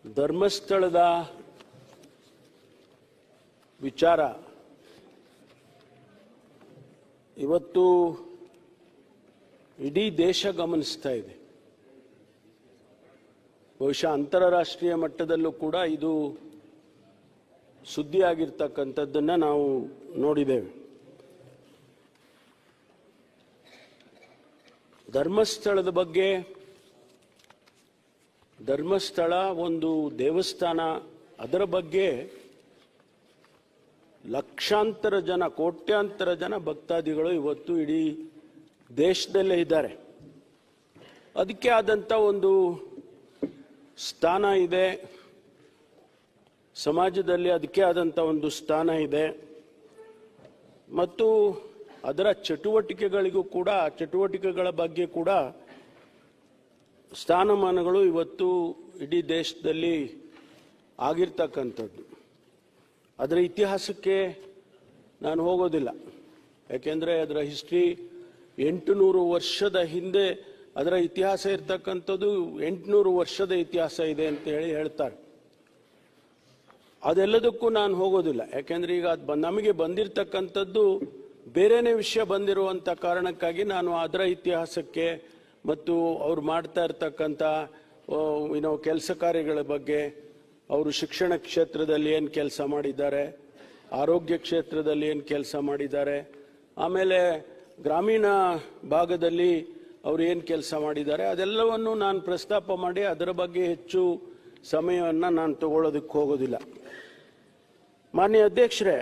ಧರ್ಮಸ್ಥಳದ ವಿಚಾರ ಇವತ್ತು ಇಡೀ ದೇಶ ಗಮನಿಸ್ತಾ ಇದೆ. ಬಹುಶಃ ಅಂತಾರಾಷ್ಟ್ರೀಯ ಮಟ್ಟದಲ್ಲೂ ಕೂಡ ಇದು ಸುದ್ದಿ ಆಗಿರ್ತಕ್ಕಂಥದ್ದನ್ನು ನಾವು ನೋಡಿದ್ದೇವೆ. ಧರ್ಮಸ್ಥಳದ ಬಗ್ಗೆ, ಧರ್ಮಸ್ಥಳ ಒಂದು ದೇವಸ್ಥಾನ, ಅದರ ಬಗ್ಗೆ ಲಕ್ಷಾಂತರ ಜನ, ಕೋಟ್ಯಾಂತರ ಜನ ಭಕ್ತಾದಿಗಳು ಇವತ್ತು ಇಡೀ ದೇಶದಲ್ಲೇ ಇದ್ದಾರೆ. ಅದಕ್ಕೆ ಆದಂಥ ಒಂದು ಸ್ಥಾನ ಇದೆ, ಸಮಾಜದಲ್ಲಿ ಅದಕ್ಕೆ ಆದಂಥ ಒಂದು ಸ್ಥಾನ ಇದೆ. ಮತ್ತು ಅದರ ಚಟುವಟಿಕೆಗಳಿಗೂ ಕೂಡ, ಚಟುವಟಿಕೆಗಳ ಬಗ್ಗೆ ಕೂಡ ಸ್ಥಾನಮಾನಗಳು ಇವತ್ತು ಇಡೀ ದೇಶದಲ್ಲಿ ಆಗಿರ್ತಕ್ಕಂಥದ್ದು. ಅದರ ಇತಿಹಾಸಕ್ಕೆ ನಾನು ಹೋಗೋದಿಲ್ಲ, ಯಾಕೆಂದರೆ ಅದರ ಹಿಸ್ಟ್ರಿ 800 ವರ್ಷದ ಹಿಂದೆ ಅದರ ಇತಿಹಾಸ ಇರ್ತಕ್ಕಂಥದ್ದು. 800 ವರ್ಷದ ಇತಿಹಾಸ ಇದೆ ಅಂತ ಹೇಳ್ತಾರೆ. ಅದೆಲ್ಲದಕ್ಕೂ ನಾನು ಹೋಗೋದಿಲ್ಲ, ಯಾಕೆಂದರೆ ಈಗ ನಮಗೆ ಬಂದಿರತಕ್ಕಂಥದ್ದು ಬೇರೆನೇ ವಿಷಯ ಬಂದಿರುವಂಥ ಕಾರಣಕ್ಕಾಗಿ ನಾನು ಅದರ ಇತಿಹಾಸಕ್ಕೆ ಮತ್ತು ಅವರು ಮಾಡ್ತಾ ಇರ್ತಕ್ಕಂಥ ಕೆಲಸ ಕಾರ್ಯಗಳ ಬಗ್ಗೆ, ಅವರು ಶಿಕ್ಷಣ ಕ್ಷೇತ್ರದಲ್ಲಿ ಏನು ಕೆಲಸ ಮಾಡಿದ್ದಾರೆ, ಆರೋಗ್ಯ ಕ್ಷೇತ್ರದಲ್ಲಿ ಏನು ಕೆಲಸ ಮಾಡಿದ್ದಾರೆ, ಆಮೇಲೆ ಗ್ರಾಮೀಣ ಭಾಗದಲ್ಲಿ ಅವರು ಏನು ಕೆಲಸ ಮಾಡಿದ್ದಾರೆ, ಅದೆಲ್ಲವನ್ನು ನಾನು ಪ್ರಸ್ತಾಪ ಮಾಡಿ ಅದರ ಬಗ್ಗೆ ಹೆಚ್ಚು ಸಮಯವನ್ನು ನಾನು ತಗೊಳ್ಳೋದಕ್ಕೆ ಹೋಗೋದಿಲ್ಲ. ಮಾನ್ಯ ಅಧ್ಯಕ್ಷರೇ,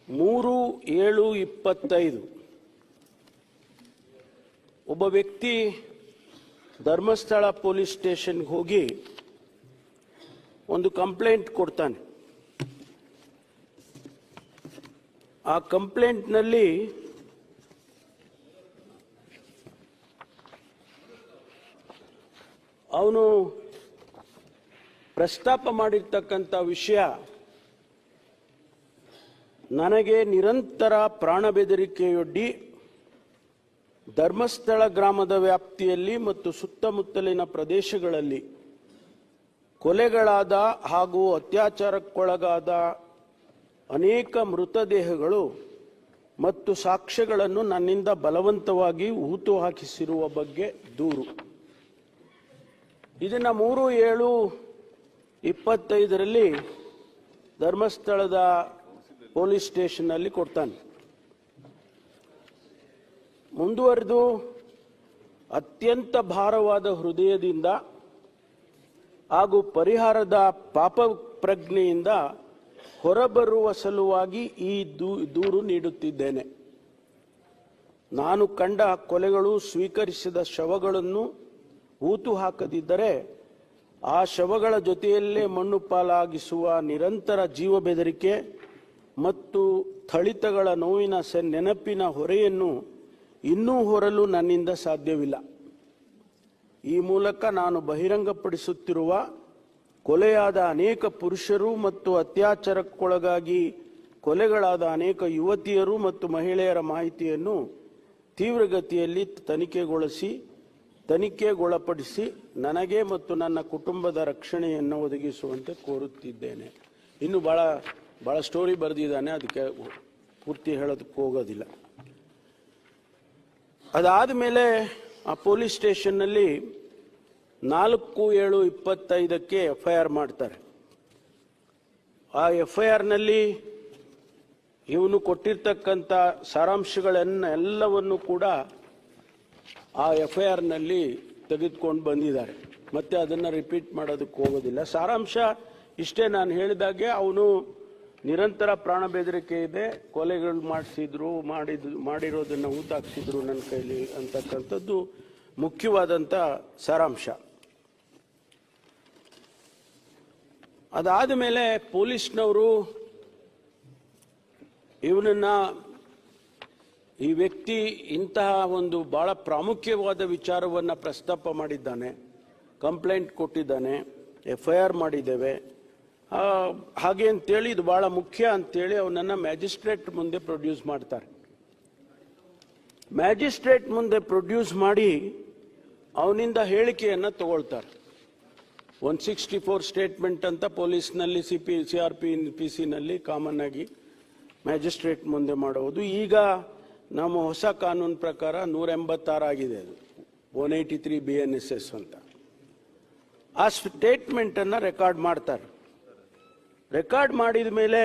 3/7/25 ಒಬ್ಬ ವ್ಯಕ್ತಿ ಧರ್ಮಸ್ಥಳ ಪೊಲೀಸ್ ಸ್ಟೇಷನ್ಗೆ ಹೋಗಿ ಒಂದು ಕಂಪ್ಲೇಂಟ್ ಕೊಡ್ತಾನೆ. ಆ ಕಂಪ್ಲೇಂಟ್ನಲ್ಲಿ ಅವನು ಪ್ರಸ್ತಾಪ ಮಾಡಿರ್ತಕ್ಕಂಥ ವಿಷಯ, ನನಗೆ ನಿರಂತರ ಪ್ರಾಣ ಬೆದರಿಕೆಯೊಡ್ಡಿ ಧರ್ಮಸ್ಥಳ ಗ್ರಾಮದ ವ್ಯಾಪ್ತಿಯಲ್ಲಿ ಮತ್ತು ಸುತ್ತಮುತ್ತಲಿನ ಪ್ರದೇಶಗಳಲ್ಲಿ ಕೊಲೆಗಳಾದ ಹಾಗೂ ಅತ್ಯಾಚಾರಕ್ಕೊಳಗಾದ ಅನೇಕ ಮೃತದೇಹಗಳು ಮತ್ತು ಸಾಕ್ಷ್ಯಗಳನ್ನು ನನ್ನಿಂದ ಬಲವಂತವಾಗಿ ಹೂತು ಹಾಕಿಸಿರುವ ಬಗ್ಗೆ ದೂರು. ಇದನ್ನು 3/7/25 ಧರ್ಮಸ್ಥಳದ ಪೊಲೀಸ್ ಸ್ಟೇಷನ್ನಲ್ಲಿ ಕೊಡ್ತಾನೆ. ಮುಂದುವರೆದು, ಅತ್ಯಂತ ಭಾರವಾದ ಹೃದಯದಿಂದ ಹಾಗೂ ಪರಿಹಾರದ ಪಾಪ ಪ್ರಜ್ಞೆಯಿಂದ ಹೊರಬರುವ ಸಲುವಾಗಿ ಈ ದೂರು ನೀಡುತ್ತಿದ್ದೇನೆ. ನಾನು ಕಂಡ ಕೊಲೆಗಳು, ಸ್ವೀಕರಿಸಿದ ಶವಗಳನ್ನು ಹೂತು ಹಾಕದಿದ್ದರೆ ಆ ಶವಗಳ ಜೊತೆಯಲ್ಲೇ ಮಣ್ಣು ಪಾಲಾಗಿಸುವ ನಿರಂತರ ಜೀವ ಬೆದರಿಕೆ ಮತ್ತು ಥಳಿತಗಳ ನೋವಿನ ನೆನಪಿನ ಹೊರೆಯನ್ನು ಇನ್ನೂ ಹೊರಲು ನನ್ನಿಂದ ಸಾಧ್ಯವಿಲ್ಲ. ಈ ಮೂಲಕ ನಾನು ಬಹಿರಂಗಪಡಿಸುತ್ತಿರುವ ಕೊಲೆಯಾದ ಅನೇಕ ಪುರುಷರು ಮತ್ತು ಅತ್ಯಾಚಾರಕ್ಕೊಳಗಾಗಿ ಕೊಲೆಗಳಾದ ಅನೇಕ ಯುವತಿಯರು ಮತ್ತು ಮಹಿಳೆಯರ ಮಾಹಿತಿಯನ್ನು ತೀವ್ರಗತಿಯಲ್ಲಿ ತನಿಖೆಗೊಳಪಡಿಸಿ ನನಗೆ ಮತ್ತು ನನ್ನ ಕುಟುಂಬದ ರಕ್ಷಣೆಯನ್ನು ಒದಗಿಸುವಂತೆ ಕೋರುತ್ತಿದ್ದೇನೆ. ಇನ್ನು ಭಾಳ ಸ್ಟೋರಿ ಬರೆದಿದ್ದಾನೆ, ಅದಕ್ಕೆ ಪೂರ್ತಿ ಹೇಳೋದಕ್ಕೆ ಹೋಗೋದಿಲ್ಲ. ಅದಾದ ಮೇಲೆ ಆ ಪೊಲೀಸ್ ಸ್ಟೇಷನ್ನಲ್ಲಿ 4/7/25 FIR ಮಾಡ್ತಾರೆ. ಆ FIRನಲ್ಲಿ ಇವನು ಕೊಟ್ಟಿರ್ತಕ್ಕಂಥ ಸಾರಾಂಶಗಳನ್ನೆಲ್ಲವನ್ನು ಕೂಡ ಆ FIRನಲ್ಲಿ ತೆಗೆದುಕೊಂಡು ಬಂದಿದ್ದಾರೆ. ಮತ್ತೆ ಅದನ್ನು ರಿಪೀಟ್ ಮಾಡೋದಕ್ಕೆ ಹೋಗೋದಿಲ್ಲ. ಸಾರಾಂಶ ಇಷ್ಟೇ, ನಾನು ಹೇಳಿದಾಗೆ ಅವನು ನಿರಂತರ ಪ್ರಾಣ ಬೆದರಿಕೆ ಇದೆ, ಕೊಲೆಗಳು ಮಾಡಿರೋದನ್ನು ಹೂತಾಕ್ಸಿದ್ರು ನನ್ನ ಕೈಲಿ ಅಂತಕ್ಕಂಥದ್ದು ಮುಖ್ಯವಾದಂಥ ಸಾರಾಂಶ. ಅದಾದ ಮೇಲೆ ಪೊಲೀಸ್ನವರು ಇವನನ್ನ, ಈ ವ್ಯಕ್ತಿ ಇಂತಹ ಒಂದು ಬಹಳ ಪ್ರಾಮುಖ್ಯವಾದ ವಿಚಾರವನ್ನು ಪ್ರಸ್ತಾಪ ಮಾಡಿದ್ದಾನೆ, ಕಂಪ್ಲೇಂಟ್ ಕೊಟ್ಟಿದ್ದಾನೆ, FIR ಮಾಡಿದ್ದೇವೆ, ಹಾಗೆ ಅಂತೇಳಿ ಇದು ಬಹಳ ಮುಖ್ಯ ಅಂತೇಳಿ ಅವನನ್ನು ಮ್ಯಾಜಿಸ್ಟ್ರೇಟ್ ಮುಂದೆ ಪ್ರೊಡ್ಯೂಸ್ ಮಾಡ್ತಾರೆ. ಮ್ಯಾಜಿಸ್ಟ್ರೇಟ್ ಮುಂದೆ ಪ್ರೊಡ್ಯೂಸ್ ಮಾಡಿ ಅವನಿಂದ ಹೇಳಿಕೆಯನ್ನು ತಗೊಳ್ತಾರೆ. 164 ಸ್ಟೇಟ್ಮೆಂಟ್ ಅಂತ ಪೊಲೀಸ್ನಲ್ಲಿ CRPC ಕಾಮನ್ ಆಗಿ ಮ್ಯಾಜಿಸ್ಟ್ರೇಟ್ ಮುಂದೆ ಮಾಡುವುದು. ಈಗ ನಮ್ಮ ಹೊಸ ಕಾನೂನು ಪ್ರಕಾರ 186 ಆಗಿದೆ, ಅದು 183 BNSS ಅಂತ. ಆ ಸ್ಟೇಟ್ಮೆಂಟ್ ಅನ್ನ ರೆಕಾರ್ಡ್ ಮಾಡ್ತಾರೆ. ರೆಕಾರ್ಡ್ ಮಾಡಿದ ಮೇಲೆ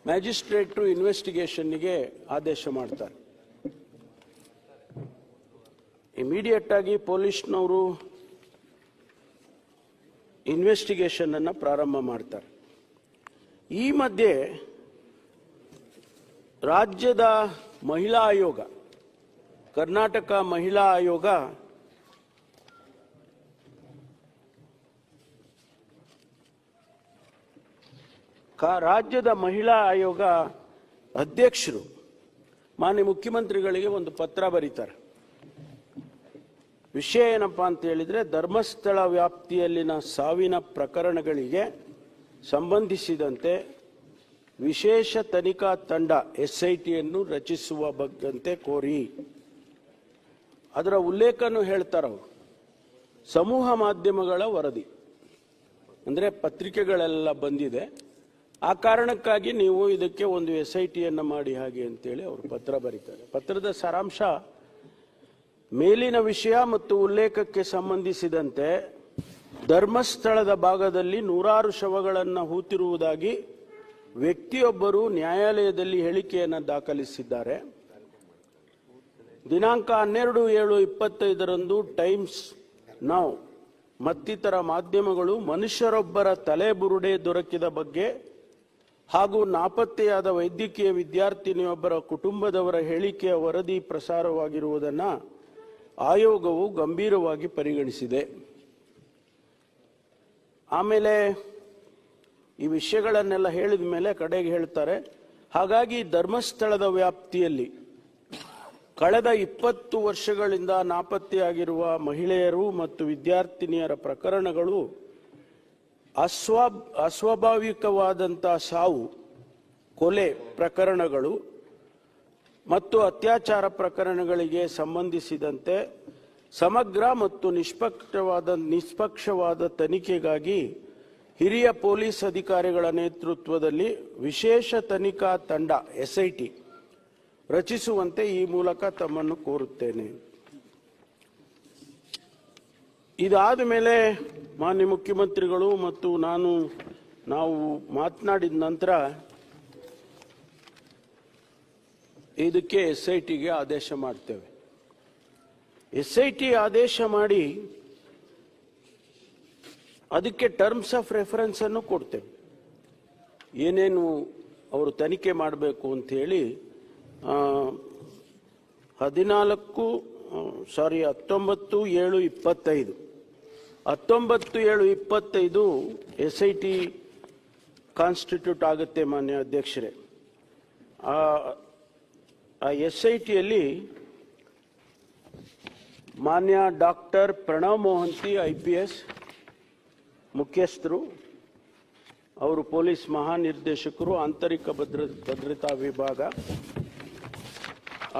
ಮ್ಯಾಜಿಸ್ಟ್ರೇಟರು ಇನ್ವೆಸ್ಟಿಗೇಷನ್ಗೆ ಆದೇಶ ಮಾಡ್ತಾರೆ. ಇಮಿಡಿಯೇಟ್ ಆಗಿ ಪೊಲೀಸ್ನವರು ಇನ್ವೆಸ್ಟಿಗೇಷನ್ ಅನ್ನ ಪ್ರಾರಂಭ ಮಾಡ್ತಾರೆ. ಈ ಮಧ್ಯೆ ರಾಜ್ಯದ ಮಹಿಳಾ ಆಯೋಗ, ಕರ್ನಾಟಕ ಮಹಿಳಾ ಆಯೋಗ ರಾಜ್ಯದ ಮಹಿಳಾ ಆಯೋಗ ಅಧ್ಯಕ್ಷರು ಮಾನ್ಯ ಮುಖ್ಯಮಂತ್ರಿಗಳಿಗೆ ಒಂದು ಪತ್ರ ಬರೀತಾರೆ. ವಿಷಯ ಏನಪ್ಪಾ ಅಂತ ಹೇಳಿದ್ರೆ, ಧರ್ಮಸ್ಥಳ ವ್ಯಾಪ್ತಿಯಲ್ಲಿನ ಸಾವಿನ ಪ್ರಕರಣಗಳಿಗೆ ಸಂಬಂಧಿಸಿದಂತೆ ವಿಶೇಷ ತನಿಖಾ ತಂಡ SITಯನ್ನು ರಚಿಸುವ ಬಗ್ಗಂತೆ ಕೋರಿ. ಅದರ ಉಲ್ಲೇಖನೂ ಹೇಳ್ತಾರೆ ಅವರು. ಸಮೂಹ ಮಾಧ್ಯಮಗಳ ವರದಿ ಅಂದ್ರೆ ಪತ್ರಿಕೆಗಳೆಲ್ಲ ಬಂದಿದೆ, ಆ ಕಾರಣಕ್ಕಾಗಿ ನೀವು ಇದಕ್ಕೆ ಒಂದು SITಯನ್ನು ಮಾಡಿ ಹಾಗೆ ಅಂತೇಳಿ ಅವರು ಪತ್ರ ಬರೀತಾರೆ. ಪತ್ರದ ಸಾರಾಂಶ, ಮೇಲಿನ ವಿಷಯ ಮತ್ತು ಉಲ್ಲೇಖಕ್ಕೆ ಸಂಬಂಧಿಸಿದಂತೆ ಧರ್ಮಸ್ಥಳದ ಭಾಗದಲ್ಲಿ 100 ಶವಗಳನ್ನು ಹೂತಿರುವುದಾಗಿ ವ್ಯಕ್ತಿಯೊಬ್ಬರು ನ್ಯಾಯಾಲಯದಲ್ಲಿ ಹೇಳಿಕೆಯನ್ನು ದಾಖಲಿಸಿದ್ದಾರೆ. ದಿನಾಂಕ 12/7/25 ಟೈಮ್ಸ್ ನೌ ಮತ್ತಿತರ ಮಾಧ್ಯಮಗಳು ಮನುಷ್ಯರೊಬ್ಬರ ತಲೆಬುರುಡೆ ದೊರಕಿದ ಬಗ್ಗೆ ಹಾಗೂ ನಾಪತ್ತೆಯಾದ ವೈದ್ಯಕೀಯ ವಿದ್ಯಾರ್ಥಿನಿಯೊಬ್ಬರ ಕುಟುಂಬದವರ ಹೇಳಿಕೆಯ ವರದಿ ಪ್ರಸಾರವಾಗಿರುವುದನ್ನು ಆಯೋಗವು ಗಂಭೀರವಾಗಿ ಪರಿಗಣಿಸಿದೆ. ಆಮೇಲೆ ಈ ವಿಷಯಗಳನ್ನೆಲ್ಲ ಹೇಳಿದ ಮೇಲೆ ಕಡೆಗೆ ಹೇಳ್ತಾರೆ, ಹಾಗಾಗಿ ಧರ್ಮಸ್ಥಳದ ವ್ಯಾಪ್ತಿಯಲ್ಲಿ ಕಳೆದ 20 ವರ್ಷಗಳಿಂದ ನಾಪತ್ತೆಯಾಗಿರುವ ಮಹಿಳೆಯರು ಮತ್ತು ವಿದ್ಯಾರ್ಥಿನಿಯರ ಪ್ರಕರಣಗಳು ಅಸ್ವಾಭಾವಿಕವಾದಂತಹ ಸಾವು, ಕೊಲೆ ಪ್ರಕರಣಗಳು ಮತ್ತು ಅತ್ಯಾಚಾರ ಪ್ರಕರಣಗಳಿಗೆ ಸಂಬಂಧಿಸಿದಂತೆ ಸಮಗ್ರ ಮತ್ತು ನಿಷ್ಪಕ್ಷವಾದ ತನಿಖೆಗಾಗಿ ಹಿರಿಯ ಪೊಲೀಸ್ ಅಧಿಕಾರಿಗಳ ನೇತೃತ್ವದಲ್ಲಿ ವಿಶೇಷ ತನಿಖಾ ತಂಡ SIT ರಚಿಸುವಂತೆ ಈ ಮೂಲಕ ತಮ್ಮನ್ನು ಕೋರುತ್ತೇನೆ. ಇದಾದ ಮೇಲೆ ಮಾನ್ಯ ಮುಖ್ಯಮಂತ್ರಿಗಳು ಮತ್ತು ನಾವು ಮಾತನಾಡಿದ ನಂತರ ಇದಕ್ಕೆ SITಗೆ ಆದೇಶ ಮಾಡ್ತೇವೆ. SIT ಆದೇಶ ಮಾಡಿ ಅದಕ್ಕೆ ಟರ್ಮ್ಸ್ ಆಫ್ ರೆಫರೆನ್ಸ್ ಅನ್ನು ಕೊಡ್ತೇವೆ. ಏನೇನು ಅವರು ತನಿಖೆ ಮಾಡಬೇಕು ಅಂತ ಹೇಳಿ 19/7/25 SIT ಕಾನ್ಸ್ಟಿಟ್ಯೂಟ್ ಆಗುತ್ತೆ ಮಾನ್ಯ ಅಧ್ಯಕ್ಷರೇ. ಆ SITಯಲ್ಲಿ ಮಾನ್ಯ ಡಾಕ್ಟರ್ ಪ್ರಣವ್ ಮೊಹಂತಿ IPS ಮುಖ್ಯಸ್ಥರು, ಅವರು ಪೊಲೀಸ್ ಮಹಾನಿರ್ದೇಶಕರು, ಆಂತರಿಕ ಭದ್ರತಾ ವಿಭಾಗ.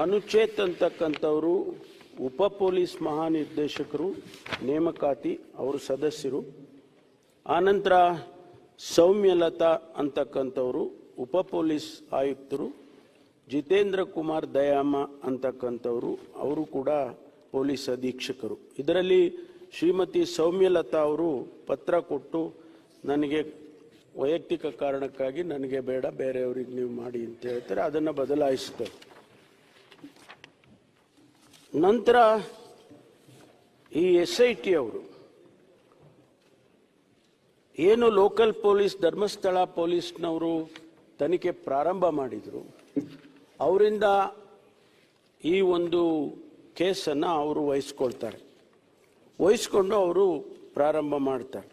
ಅನುಚೇತ್ ಅಂತಕ್ಕಂಥವರು ಉಪ ಪೊಲೀಸ್ ಮಹಾನಿರ್ದೇಶಕರು, ನೇಮಕಾತಿ, ಅವರು ಸದಸ್ಯರು. ಆನಂತರ ಸೌಮ್ಯಲತಾ ಅಂತಕ್ಕಂಥವರು ಉಪ ಪೊಲೀಸ್ ಆಯುಕ್ತರು. ಜಿತೇಂದ್ರ ಕುಮಾರ್ ದಯಾಮ ಅಂತಕ್ಕಂಥವರು, ಅವರು ಕೂಡ ಪೊಲೀಸ್ ಅಧೀಕ್ಷಕರು. ಇದರಲ್ಲಿ ಶ್ರೀಮತಿ ಸೌಮ್ಯಲತಾ ಅವರು ಪತ್ರ ಕೊಟ್ಟು ನನಗೆ ವೈಯಕ್ತಿಕ ಕಾರಣಕ್ಕಾಗಿ ನನಗೆ ಬೇಡ, ಬೇರೆಯವರಿಗೆ ನೀವು ಮಾಡಿ ಅಂತ ಹೇಳ್ತಾರೆ. ಅದನ್ನು ಬದಲಾಯಿಸ್ತಾರೆ. ನಂತರ ಈ SIT ಅವರು ಏನು ಲೋಕಲ್ ಪೊಲೀಸ್ ಧರ್ಮಸ್ಥಳ ಪೊಲೀಸ್ನವರು ತನಿಖೆ ಪ್ರಾರಂಭ ಮಾಡಿದರು, ಅವರಿಂದ ಈ ಒಂದು ಕೇಸನ್ನು ಅವರು ವಹಿಸ್ಕೊಂಡು ಅವರು ಪ್ರಾರಂಭ ಮಾಡ್ತಾರೆ.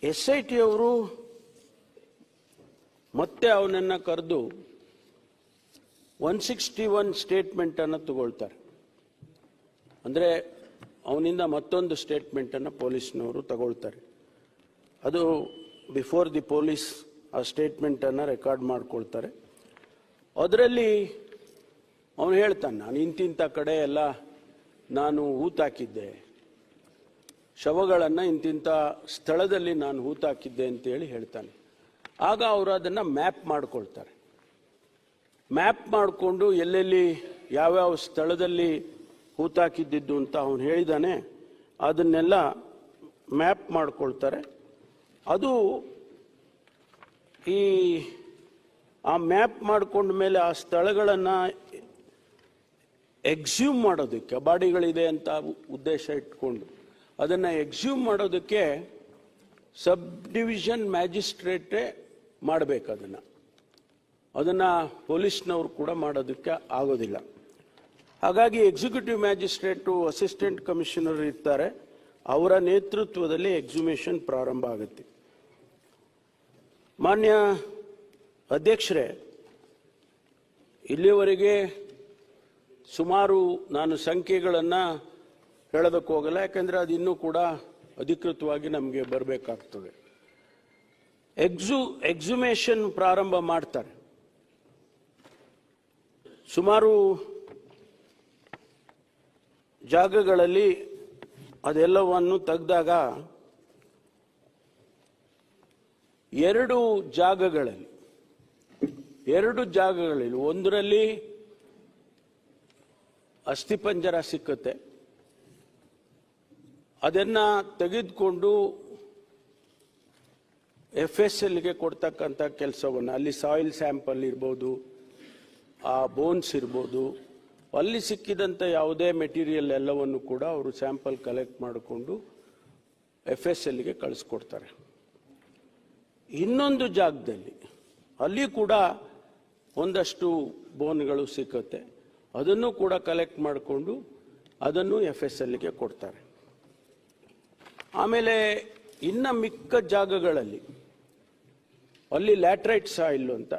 SIT ಅವರು ಮತ್ತೆ ಅವನನ್ನು ಕರೆದು 161 ಸ್ಟೇಟ್ಮೆಂಟ್ ಅನ್ನು ತಗೊಳ್ತಾರೆ. ಅಂದರೆ ಅವನಿಂದ ಮತ್ತೊಂದು ಸ್ಟೇಟ್ಮೆಂಟ್ ಅನ್ನು ಪೊಲೀಸ್ನವರು ತಗೊಳ್ತಾರೆ. ಅದು ಬಿಫೋರ್ ದಿ ಪೊಲೀಸ್ ಆ ಸ್ಟೇಟ್ಮೆಂಟ್ ಅನ್ನು ರೆಕಾರ್ಡ್ ಮಾಡ್ಕೊಳ್ತಾರೆ. ಅದರಲ್ಲಿ ಅವನು ಹೇಳ್ತಾನೆ, ನಾನು ಇಂತಿಂಥ ಕಡೆ ಎಲ್ಲ ನಾನು ಹೂತಾಕಿದ್ದೆ, ಶವಗಳನ್ನು ಇಂತಿಂಥ ಸ್ಥಳದಲ್ಲಿ ನಾನು ಹೂತಾಕಿದ್ದೆ ಅಂತೇಳಿ ಹೇಳ್ತಾನೆ. ಆಗ ಅವರು ಅದನ್ನು ಮ್ಯಾಪ್ ಮಾಡ್ಕೊಳ್ತಾರೆ. ಮ್ಯಾಪ್ ಮಾಡಿಕೊಂಡು ಎಲ್ಲೆಲ್ಲಿ ಯಾವ್ಯಾವ ಸ್ಥಳದಲ್ಲಿ ಹೂತಾಕಿದ್ದಿದ್ದು ಅಂತ ಅವನು ಹೇಳಿದಾನೆ ಅದನ್ನೆಲ್ಲ ಮ್ಯಾಪ್ ಮಾಡ್ಕೊಳ್ತಾರೆ. ಅದು ಆ ಮ್ಯಾಪ್ ಮಾಡ್ಕೊಂಡ ಮೇಲೆ ಆ ಸ್ಥಳಗಳನ್ನು ಎಕ್ಸ್ಯೂಮ್ ಮಾಡೋದಕ್ಕೆ, ಬಾಡಿಗಳಿದೆ ಅಂತ ಉದ್ದೇಶ ಇಟ್ಕೊಂಡು ಅದನ್ನು ಎಕ್ಸ್ಯೂಮ್ ಮಾಡೋದಕ್ಕೆ ಸಬ್ ಡಿವಿಷನ್ ಮ್ಯಾಜಿಸ್ಟ್ರೇಟೇ ಮಾಡಬೇಕು. ಅದನ್ನು ಪೊಲೀಸ್ನವರು ಕೂಡ ಮಾಡೋದಕ್ಕೆ ಆಗೋದಿಲ್ಲ. ಹಾಗಾಗಿ ಎಕ್ಸಿಕ್ಯೂಟಿವ್ ಮ್ಯಾಜಿಸ್ಟ್ರೇಟು, ಅಸಿಸ್ಟೆಂಟ್ ಕಮಿಷನರ್ ಇರ್ತಾರೆ, ಅವರ ನೇತೃತ್ವದಲ್ಲಿ ಎಕ್ಸುಮೇಷನ್ ಪ್ರಾರಂಭ ಆಗುತ್ತೆ. ಮಾನ್ಯ ಅಧ್ಯಕ್ಷರೇ, ಇಲ್ಲಿಯವರೆಗೆ ಸುಮಾರು ನಾನು ಸಂಖ್ಯೆಗಳನ್ನು ಹೇಳೋದಕ್ಕೆ ಹೋಗಲ್ಲ, ಯಾಕಂದರೆ ಅದು ಇನ್ನೂ ಕೂಡ ಅಧಿಕೃತವಾಗಿ ನಮಗೆ ಬರಬೇಕಾಗ್ತದೆ. ಎಕ್ಸುಮೇಷನ್ ಪ್ರಾರಂಭ ಮಾಡ್ತಾರೆ. ಸುಮಾರು ಜಾಗಗಳಲ್ಲಿ ಅದೆಲ್ಲವನ್ನು ತೆಗೆದಾಗ ಎರಡು ಜಾಗಗಳಲ್ಲಿ ಒಂದರಲ್ಲಿ ಅಸ್ಥಿಪಂಜರ ಸಿಕ್ಕುತ್ತೆ. ಅದನ್ನ ತೆಗೆದುಕೊಂಡು FSLಗೆ ಕೊಡ್ತಕ್ಕಂಥ ಕೆಲಸವನ್ನು, ಅಲ್ಲಿ ಸಾಯಿಲ್ ಸ್ಯಾಂಪಲ್ ಇರ್ಬೋದು, ಆ ಬೋನ್ಸ್ ಇರ್ಬೋದು, ಅಲ್ಲಿ ಸಿಕ್ಕಿದಂಥ ಯಾವುದೇ ಮೆಟೀರಿಯಲ್ ಎಲ್ಲವನ್ನು ಕೂಡ ಅವರು ಸ್ಯಾಂಪಲ್ ಕಲೆಕ್ಟ್ ಮಾಡಿಕೊಂಡು FSLಗೆ ಕಳಿಸ್ಕೊಡ್ತಾರೆ. ಇನ್ನೊಂದು ಜಾಗದಲ್ಲಿ ಅಲ್ಲಿ ಕೂಡ ಒಂದಷ್ಟು ಬೋನ್ಗಳು ಸಿಕ್ಕುತ್ತೆ, ಅದನ್ನು ಕೂಡ ಕಲೆಕ್ಟ್ ಮಾಡಿಕೊಂಡು ಅದನ್ನು FSLಗೆ ಕೊಡ್ತಾರೆ. ಆಮೇಲೆ ಇನ್ನು ಮಿಕ್ಕ ಜಾಗಗಳಲ್ಲಿ ಅಲ್ಲಿ ಲ್ಯಾಟ್ರೈಟ್ ಸಾಯಿಲ್ ಅಂತ,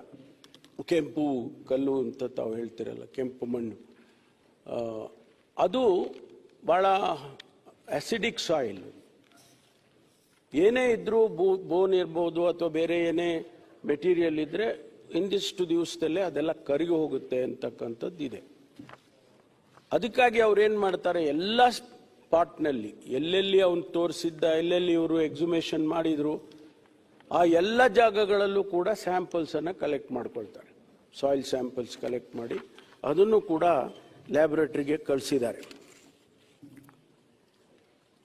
ಕೆಂಪು ಕಲ್ಲು ಅಂತ ತಾವು ಹೇಳ್ತಿರಲ್ಲ, ಕೆಂಪು ಮಣ್ಣು, ಅದು ಭಾಳ ಆಸಿಡಿಕ್ ಸಾಯಿಲ್. ಏನೇ ಇದ್ರೂ ಬೋನ್ ಇರ್ಬೋದು ಅಥವಾ ಬೇರೆ ಏನೇ ಮೆಟೀರಿಯಲ್ ಇದ್ದರೆ ಇಂದಿಷ್ಟು ದಿವಸದಲ್ಲೇ ಅದೆಲ್ಲ ಕರಗಿ ಹೋಗುತ್ತೆ ಅಂತಕ್ಕಂಥದ್ದು ಇದೆ. ಅದಕ್ಕಾಗಿ ಅವ್ರೇನು ಮಾಡ್ತಾರೆ, ಎಲ್ಲ ಸ್ಪಾಟ್ನಲ್ಲಿ ಎಲ್ಲೆಲ್ಲಿ ಅವನು ತೋರಿಸಿದ್ದ, ಎಲ್ಲೆಲ್ಲಿ ಇವರು ಎಕ್ಸುಮೇಷನ್ ಮಾಡಿದ್ರು, ಆ ಎಲ್ಲ ಜಾಗಗಳಲ್ಲೂ ಕೂಡ ಸ್ಯಾಂಪಲ್ಸನ್ನು ಕಲೆಕ್ಟ್ ಮಾಡ್ಕೊಳ್ತಾರೆ. ಸಾಯಿಲ್ ಸ್ಯಾಂಪಲ್ಸ್ ಕಲೆಕ್ಟ್ ಮಾಡಿ ಅದನ್ನು ಕೂಡ ಲ್ಯಾಬೊರೇಟರಿಗೆ ಕಳಿಸಿದ್ದಾರೆ.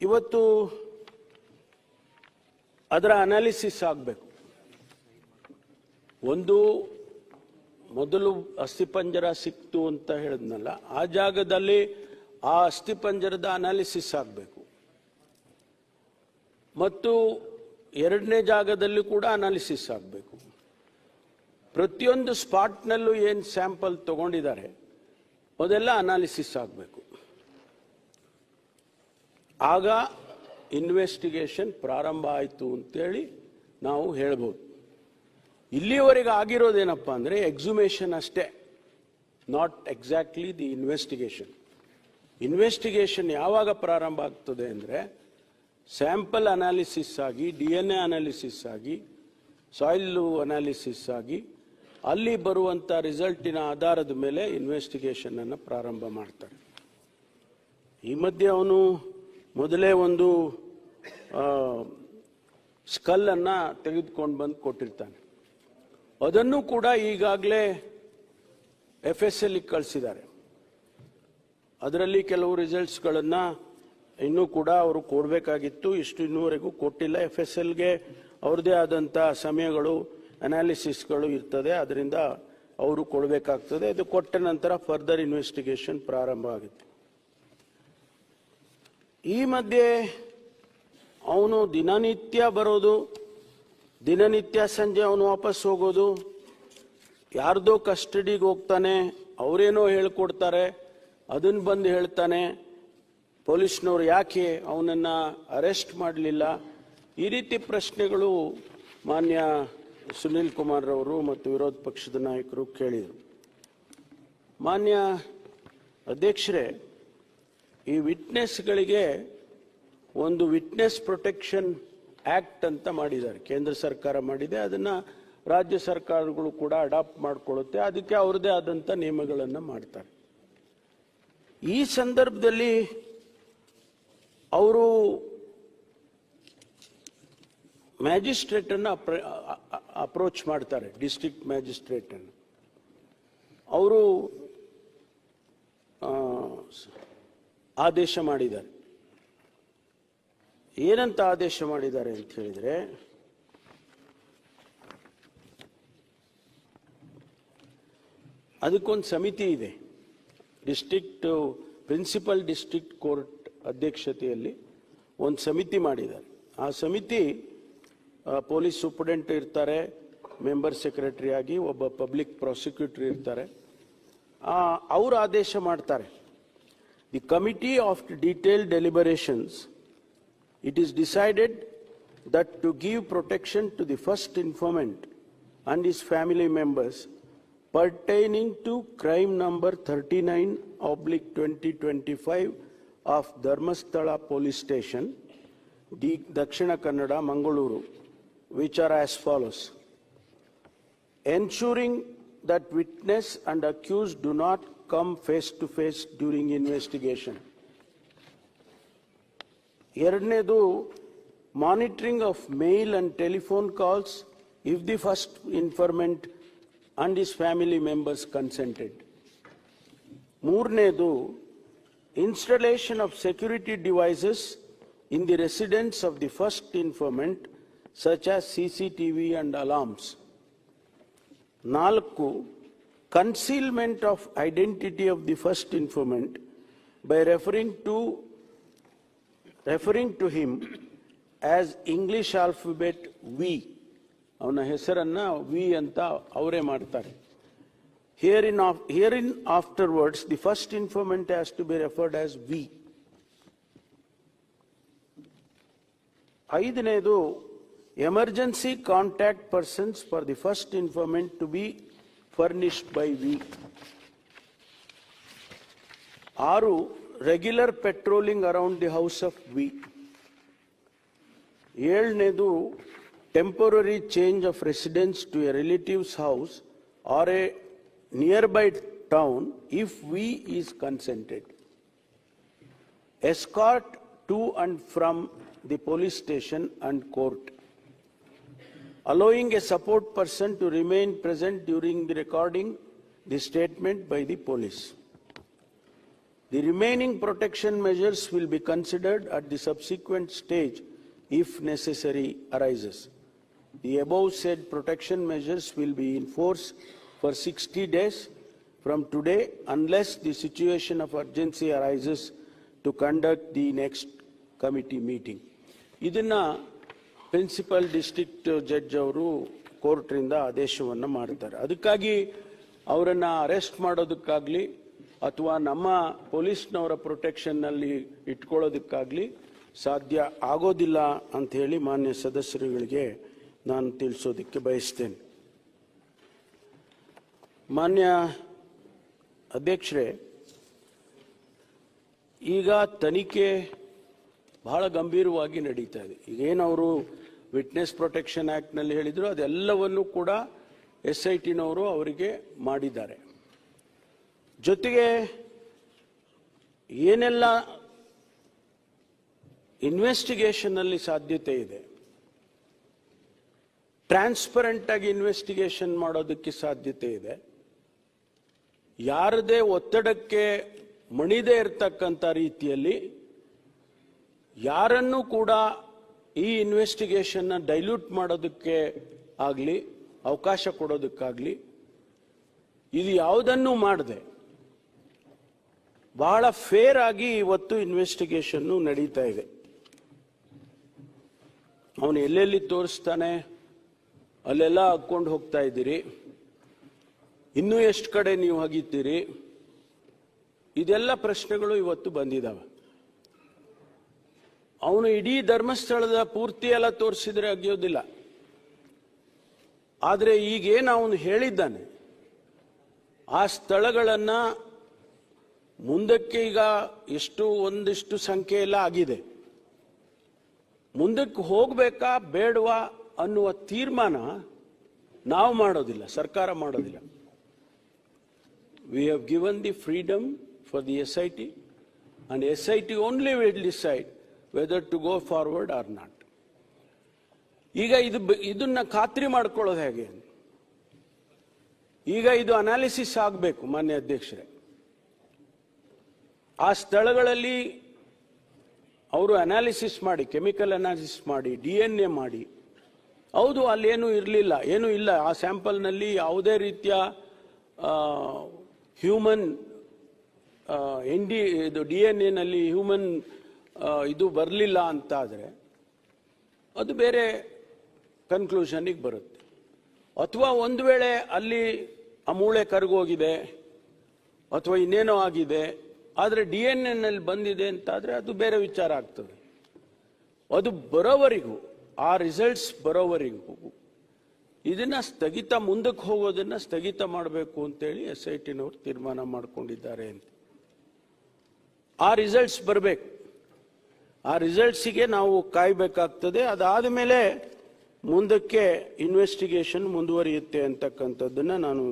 ಇವತ್ತು ಅದರ ಅನಾಲಿಸಿಸ್ ಆಗಬೇಕು. ಒಂದು ಮೊದಲು ಅಸ್ಥಿಪಂಜರ ಸಿಕ್ತು ಅಂತ ಹೇಳಿದ್ನಲ್ಲ, ಆ ಜಾಗದಲ್ಲಿ ಆ ಅಸ್ಥಿಪಂಜರದ ಅನಾಲಿಸಿಸ್ ಆಗಬೇಕು. ಮತ್ತು ಎರಡನೇ ಜಾಗದಲ್ಲಿ ಕೂಡ ಅನಾಲಿಸಿಸ್ ಆಗಬೇಕು. ಪ್ರತಿಯೊಂದು ಸ್ಪಾಟ್ನಲ್ಲೂ ಏನು ಸ್ಯಾಂಪಲ್ ತಗೊಂಡಿದ್ದಾರೆ ಅದೆಲ್ಲ ಅನಾಲಿಸಿಸ್ ಆಗಬೇಕು. ಆಗ ಇನ್ವೆಸ್ಟಿಗೇಷನ್ ಪ್ರಾರಂಭ ಆಯಿತು ಅಂತೇಳಿ ನಾವು ಹೇಳ್ಬೋದು. ಇಲ್ಲಿಯವರೆಗೆ ಆಗಿರೋದೇನಪ್ಪ ಅಂದರೆ ಎಕ್ಸುಮೇಷನ್ ಅಷ್ಟೇ, not exactly the investigation. Investigation ಯಾವಾಗ ಪ್ರಾರಂಭ ಆಗ್ತದೆ ಅಂದರೆ ಸ್ಯಾಂಪಲ್ ಅನಾಲಿಸಿಸ್ ಆಗಿ, DNA ಅನಾಲಿಸಿಸ್ ಆಗಿ, ಸಾಯಿಲ್ ಅನಾಲಿಸಿಸ್ ಆಗಿ, ಅಲ್ಲಿ ಬರುವಂಥ ರಿಸಲ್ಟಿನ ಆಧಾರದ ಮೇಲೆ ಇನ್ವೆಸ್ಟಿಗೇಷನ್ ಅನ್ನು ಪ್ರಾರಂಭ ಮಾಡ್ತಾರೆ. ಈ ಮಧ್ಯೆ ಅವನು ಮೊದಲೇ ಒಂದು ಸ್ಕಲ್ಲನ್ನು ತೆಗೆದುಕೊಂಡು ಬಂದು ಕೊಟ್ಟಿರ್ತಾನೆ. ಅದನ್ನು ಕೂಡ ಈಗಾಗಲೇ FSLಗೆ ಕಳಿಸಿದ್ದಾರೆ. ಅದರಲ್ಲಿ ಕೆಲವು ರಿಸಲ್ಟ್ಸ್ಗಳನ್ನು ಇನ್ನೂ ಕೂಡ ಅವರು ಕೊಡಬೇಕಾಗಿತ್ತು, ಇನ್ನೂವರೆಗೂ ಕೊಟ್ಟಿಲ್ಲ. FSLಗೆ ಅವ್ರದ್ದೇ ಆದಂಥ ಸಮಯಗಳು, ಅನಾಲಿಸಿಸ್ಗಳು ಇರ್ತದೆ, ಅದರಿಂದ ಅವರು ಕೊಡಬೇಕಾಗ್ತದೆ. ಅದು ಕೊಟ್ಟ ನಂತರ ಫರ್ದರ್ ಇನ್ವೆಸ್ಟಿಗೇಷನ್ ಪ್ರಾರಂಭ ಆಗುತ್ತೆ. ಈ ಮಧ್ಯೆ ಅವನು ದಿನನಿತ್ಯ ಬರೋದು, ದಿನನಿತ್ಯ ಸಂಜೆ ಅವನು ವಾಪಸ್ ಹೋಗೋದು, ಯಾರ್ದೋ ಕಸ್ಟಡಿಗೆ ಹೋಗ್ತಾನೆ, ಅವರೇನೋ ಹೇಳ್ಕೊಡ್ತಾರೆ, ಅದನ್ನು ಬಂದು ಹೇಳ್ತಾನೆ, ಪೊಲೀಸ್ನವ್ರು ಯಾಕೆ ಅವನನ್ನು ಅರೆಸ್ಟ್ ಮಾಡಲಿಲ್ಲ, ಈ ರೀತಿ ಪ್ರಶ್ನೆಗಳು ಮಾನ್ಯ ಸುನೀಲ್ ಕುಮಾರ್ ಅವರು ಮತ್ತು ವಿರೋಧ ಪಕ್ಷದ ನಾಯಕರು ಕೇಳಿದರು. ಮಾನ್ಯ ಅಧ್ಯಕ್ಷರೇ, ಈ ವಿಟ್ನೆಸ್ಗಳಿಗೆ ಒಂದು ವಿಟ್ನೆಸ್ ಪ್ರೊಟೆಕ್ಷನ್ ಆಕ್ಟ್ ಅಂತ ಮಾಡಿದ್ದಾರೆ, ಕೇಂದ್ರ ಸರ್ಕಾರ ಮಾಡಿದೆ. ಅದನ್ನು ರಾಜ್ಯ ಸರ್ಕಾರಗಳು ಕೂಡ ಅಡಾಪ್ಟ್ ಮಾಡಿಕೊಳ್ಳುತ್ತೆ. ಅದಕ್ಕೆ ಅವ್ರದ್ದೇ ಆದಂಥ ನಿಯಮಗಳನ್ನು ಮಾಡ್ತಾರೆ. ಈ ಸಂದರ್ಭದಲ್ಲಿ ಅವರು ಮ್ಯಾಜಿಸ್ಟ್ರೇಟ್ ಅನ್ನು ಅಪ್ರೋಚ್ ಮಾಡ್ತಾರೆ, ಡಿಸ್ಟ್ರಿಕ್ಟ್ ಮ್ಯಾಜಿಸ್ಟ್ರೇಟ್ ಅನ್ನು. ಅವರು ಆದೇಶ ಮಾಡಿದ್ದಾರೆ. ಏನಂತ ಆದೇಶ ಮಾಡಿದ್ದಾರೆ ಅಂತ ಹೇಳಿದ್ರೆ, ಅದಕ್ಕೊಂದು ಸಮಿತಿ ಇದೆ. ಪ್ರಿನ್ಸಿಪಲ್ ಡಿಸ್ಟ್ರಿಕ್ಟ್ ಕೋರ್ಟ್ ಅಧ್ಯಕ್ಷತೆಯಲ್ಲಿ ಒಂದು ಸಮಿತಿ ಮಾಡಿದ್ದಾರೆ. ಆ ಸಮಿತಿ ಪೊಲೀಸ್ ಸೂಪರಿಂಟೆಂಡೆಂಟ್ ಇರ್ತಾರೆ, ಮೆಂಬರ್ ಸೆಕ್ರೆಟರಿ ಆಗಿ ಒಬ್ಬ ಪಬ್ಲಿಕ್ ಪ್ರಾಸಿಕ್ಯೂಟರ್ ಇರ್ತಾರೆ. ಅವರು ಆದೇಶ ಮಾಡ್ತಾರೆ, the committee of detailed deliberations, it is decided that to give protection to the first informant and his family members pertaining to crime number 39/2025 of Dharmasthala Police Station, Dakshina Kannada, Mangaluru, which are as follows: ensuring that witness and accused do not come face to face during investigation. ಎರಡನೇದು, monitoring of mail and telephone calls if the first informant and his family members consented. ಮೂರನೇದು, installation of security devices in the residence of the first informant such as CCTV and alarms. 4, concealment of identity of the first informant by referring to him as English alphabet V. ಅವನ ಹೆಸರನ್ನ V ಅಂತ ಅವರೇ ಮಾಡ್ತಾರೆ. Herein afterwards the first informant has to be referred as V. 5ನೇದು, emergency contact persons for the first informant to be furnished by V. 6, regular patrolling around the house of V. 7ನೇದು, temporary change of residence to a relative's house or a nearby town if V is consented. Escort to and from the police station and court. Allowing a support person to remain present during the recording the statement by the police. The remaining protection measures will be considered at the subsequent stage if necessary arises. The above said protection measures will be in force for 60 days from today unless the situation of urgency arises to conduct the next committee meeting. ಇದನ್ನ principal district judge ಅವರು ಕೋರ್ಟ್ರಿಂದ ಆದೇಶವನ್ನು ಮಾಡ್ತಾರೆ. ಅದಕ್ಕಾಗಿ ಅವರನ್ನು arrest ಮಾಡೋದಕ್ಕಾಗಲಿ ಅಥವಾ ನಮ್ಮ ಪೊಲೀಸ್ನವರ ಪ್ರೊಟೆಕ್ಷನ್ನಲ್ಲಿ ಇಟ್ಕೊಳ್ಳೋದಕ್ಕಾಗಲಿ ಸಾಧ್ಯ ಆಗೋದಿಲ್ಲ ಅಂತ ಹೇಳಿ ಮಾನ್ಯ ಸದಸ್ಯರುಗಳಿಗೆ ನಾನು ತಿಳಿಸೋದಕ್ಕೆ ಬಯಸ್ತೇನೆ. ಮಾನ್ಯ ಅಧ್ಯಕ್ಷರೇ, ಈಗ ತನಿಖೆ ಬಹಳ ಗಂಭೀರವಾಗಿ ನಡೀತಾ ಇದೆ. ಈಗೇನವರು ವಿಟ್ನೆಸ್ ಪ್ರೊಟೆಕ್ಷನ್ ಆ್ಯಕ್ಟ್ನಲ್ಲಿ ಹೇಳಿದ್ರು ಅದೆಲ್ಲವನ್ನು ಕೂಡ SITನವರು ಅವರಿಗೆ ಮಾಡಿದ್ದಾರೆ. ಜೊತೆಗೆ ಏನೆಲ್ಲ ಇನ್ವೆಸ್ಟಿಗೇಷನ್ ಅಲ್ಲಿ ಸಾಧ್ಯತೆ ಇದೆ, ಟ್ರಾನ್ಸ್ಪರೆಂಟ್ ಆಗಿ ಇನ್ವೆಸ್ಟಿಗೇಷನ್ ಮಾಡೋದಕ್ಕೆ ಸಾಧ್ಯತೆ ಇದೆ, ಯಾರದೇ ಒತ್ತಡಕ್ಕೆ ಮಣಿದೇ ಇರತಕ್ಕಂಥ ರೀತಿಯಲ್ಲಿ ಯಾರನ್ನೂ ಕೂಡ ಈ ಇನ್ವೆಸ್ಟಿಗೇಷನ್ನ ಡೈಲ್ಯೂಟ್ ಮಾಡೋದಕ್ಕೆ ಆಗಲಿ ಅವಕಾಶ ಕೊಡೋದಕ್ಕಾಗಲಿ ಇದು ಯಾವುದನ್ನೂ ಮಾಡದೆ ಬಹಳ ಫೇರ್ ಆಗಿ ಇವತ್ತು ಇನ್ವೆಸ್ಟಿಗೇಷನ್ ನಡೀತಾ ಇದೆ. ಅವನು ಎಲ್ಲೆಲ್ಲಿ ತೋರಿಸ್ತಾನೆ ಅಲ್ಲೆಲ್ಲ ಹಾಕೊಂಡು ಹೋಗ್ತಾ ಇದ್ದೀರಿ, ಇನ್ನೂ ಎಷ್ಟು ಕಡೆ ನೀವು ಹಗಿತೀರಿ, ಇದೆಲ್ಲ ಪ್ರಶ್ನೆಗಳು ಇವತ್ತು ಬಂದಿದ್ದಾವೆ. ಅವನು ಇಡೀ ಧರ್ಮಸ್ಥಳದ ಪೂರ್ತಿ ಎಲ್ಲ ತೋರಿಸಿದ್ರೆ ಅಗಿಯೋದಿಲ್ಲ. ಆದರೆ ಈಗೇನು ಅವನು ಹೇಳಿದ್ದಾನೆ ಆ ಸ್ಥಳಗಳನ್ನು ಮುಂದಕ್ಕೆ ಈಗ ಒಂದಿಷ್ಟು ಸಂಖ್ಯೆ ಎಲ್ಲ ಆಗಿದೆ, ಮುಂದಕ್ಕೆ ಹೋಗಬೇಕಾ ಬೇಡವಾ ಅನ್ನುವ ತೀರ್ಮಾನ ನಾವು ಮಾಡೋದಿಲ್ಲ, ಸರ್ಕಾರ ಮಾಡೋದಿಲ್ಲ. We have given the freedom for the SIT, and SIT only will decide whether to go forward or not. ಈಗ ಇದನ್ನ ಖಾತ್ರಿ ಮಾಡ್ಕೊಳ್ಳೋದು ಹೇಗೆ? ಈಗ ಇದು ಅನಾಲಿಸಿಸ್ ಆಗಬೇಕು ಮಾನ್ಯ ಅಧ್ಯಕ್ಷರೇ. ಆ ಸ್ಥಳಗಳಲ್ಲಿ ಅವರು ಅನಾಲಿಸಿಸ್ ಮಾಡಿ, ಕೆಮಿಕಲ್ ಅನಾಲಿಸಿಸ್ ಮಾಡಿ, DNA ಮಾಡಿ, ಹೌದು ಅಲ್ಲೇನೂ ಇರಲಿಲ್ಲ, ಏನೂ ಇಲ್ಲ, ಆ ಸ್ಯಾಂಪಲ್ನಲ್ಲಿ ಯಾವುದೇ ರೀತಿಯ ಹ್ಯೂಮನ್ ಇದು DNA ಹ್ಯೂಮನ್ ಇದು ಬರಲಿಲ್ಲ ಅಂತಾದರೆ ಅದು ಬೇರೆ ಕನ್ಕ್ಲೂಷನ್ಗೆ ಬರುತ್ತೆ. ಅಥವಾ ಒಂದು ವೇಳೆ ಅಲ್ಲಿ ಆ ಮೂಳೆ ಕರಗೋಗಿದೆ ಅಥವಾ ಇನ್ನೇನೋ ಆಗಿದೆ, ಆದರೆ DNA ಬಂದಿದೆ ಅಂತಾದರೆ ಅದು ಬೇರೆ ವಿಚಾರ ಆಗ್ತದೆ. ಅದು ಬರೋವರೆಗೂ, ಆ ರಿಸಲ್ಟ್ಸ್ ಬರೋವರೆಗೂ ಇದನ್ನ ಸ್ಥಗಿತ, ಮುಂದಕ್ಕೆ ಹೋಗೋದನ್ನ ಸ್ಥಗಿತ ಮಾಡಬೇಕು ಅಂತೇಳಿ SITನವರು ತೀರ್ಮಾನ ಮಾಡಿಕೊಂಡಿದ್ದಾರೆ ಅಂತ. ಆ ರಿಸಲ್ಟ್ಸ್ ಬರಬೇಕು, ಆ ರಿಸಲ್ಟ್ಸಿಗೆ ನಾವು ಕಾಯಬೇಕಾಗ್ತದೆ. ಅದಾದ ಮೇಲೆ ಮುಂದಕ್ಕೆ ಇನ್ವೆಸ್ಟಿಗೇಷನ್ ಮುಂದುವರಿಯುತ್ತೆ ಅಂತಕ್ಕಂಥದ್ದನ್ನು ನಾನು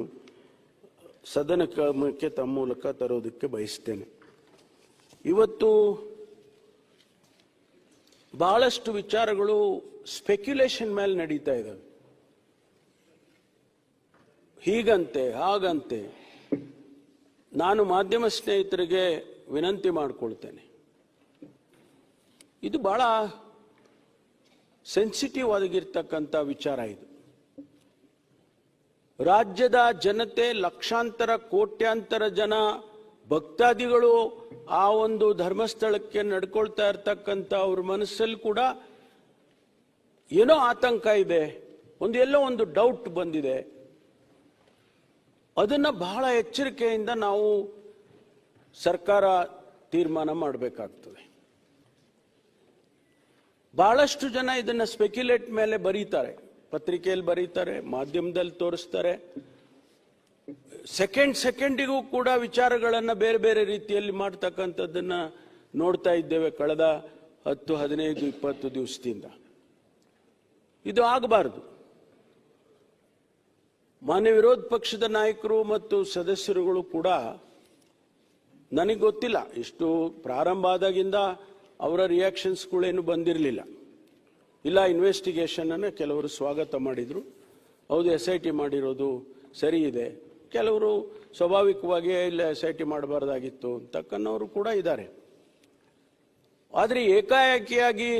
ಸದನಕ್ಕೆ ತಮ್ಮ ಮೂಲಕ ತರೋದಕ್ಕೆ ಬಯಸ್ತೇನೆ. ಇವತ್ತು ಬಹಳಷ್ಟು ವಿಚಾರಗಳು ಸ್ಪೆಕ್ಯುಲೇಷನ್ ಮೇಲೆ ನಡೀತಾ ಇದ್ದಾವೆ. ಹೀಗಂತೆ ಹಾಗಂತೆ. ನಾನು ಮಾಧ್ಯಮ ಸ್ನೇಹಿತರಿಗೆ ವಿನಂತಿ ಮಾಡಿಕೊಳ್ತೇನೆ, ಇದು ಬಹಳ ಸೆನ್ಸಿಟಿವ್ ಆಗಿರ್ತಕ್ಕಂಥ ವಿಚಾರ. ಇದು ರಾಜ್ಯದ ಜನತೆ, ಲಕ್ಷಾಂತರ ಕೋಟ್ಯಾಂತರ ಜನ ಭಕ್ತಾದಿಗಳು ಆ ಒಂದು ಧರ್ಮಸ್ಥಳಕ್ಕೆ ನಡ್ಕೊಳ್ತಾ ಇರ್ತಕ್ಕಂಥ ಅವ್ರ ಮನಸ್ಸಲ್ಲಿ ಕೂಡ ಏನೋ ಆತಂಕ ಇದೆ, ಎಲ್ಲೋ ಒಂದು ಡೌಟ್ ಬಂದಿದೆ. ಅದನ್ನ ಬಹಳ ಎಚ್ಚರಿಕೆಯಿಂದ ನಾವು ಸರ್ಕಾರ ತೀರ್ಮಾನ ಮಾಡಬೇಕಾಗ್ತದೆ. ಬಹಳಷ್ಟು ಜನ ಇದನ್ನ ಸ್ಪೆಕ್ಯುಲೇಟ್ ಮೇಲೆ ಬರೀತಾರೆ, ಪತ್ರಿಕೆಯಲ್ಲಿ ಬರೀತಾರೆ, ಮಾಧ್ಯಮದಲ್ಲಿ ತೋರಿಸ್ತಾರೆ. ಸೆಕೆಂಡಿಗೂ ಕೂಡ ವಿಚಾರಗಳನ್ನ ಬೇರೆ ಬೇರೆ ರೀತಿಯಲ್ಲಿ ಮಾಡ್ತಕ್ಕಂಥದ್ದನ್ನ ನೋಡ್ತಾ ಇದ್ದೇವೆ ಕಳೆದ 10, 15, 20 ದಿವಸದಿಂದ. ಇದು ಆಗಬಾರದು. ಮಾನ್ಯ ವಿರೋಧ ಪಕ್ಷದ ನಾಯಕರು ಮತ್ತು ಸದಸ್ಯರುಗಳು ಕೂಡ, ನನಗೆ ಗೊತ್ತಿಲ್ಲ, ಇಷ್ಟು ಪ್ರಾರಂಭ ಆದಾಗಿಂದ ಅವರ ರಿಯಾಕ್ಷನ್ಸ್ಗಳೇನು ಬಂದಿರಲಿಲ್ಲ. ಇಲ್ಲ, ಇನ್ವೆಸ್ಟಿಗೇಷನ್ ಅನ್ನು ಕೆಲವರು ಸ್ವಾಗತ ಮಾಡಿದ್ರು, ಹೌದು SIT ಮಾಡಿರೋದು ಸರಿ ಇದೆ. ಕೆಲವರು ಸ್ವಾಭಾವಿಕವಾಗಿ ಇಲ್ಲ SIT ಮಾಡಬಾರ್ದಾಗಿತ್ತು ಅಂತಕ್ಕನ್ನವರು ಕೂಡ ಇದ್ದಾರೆ. ಆದರೆ ಏಕಾಏಕಿಯಾಗಿ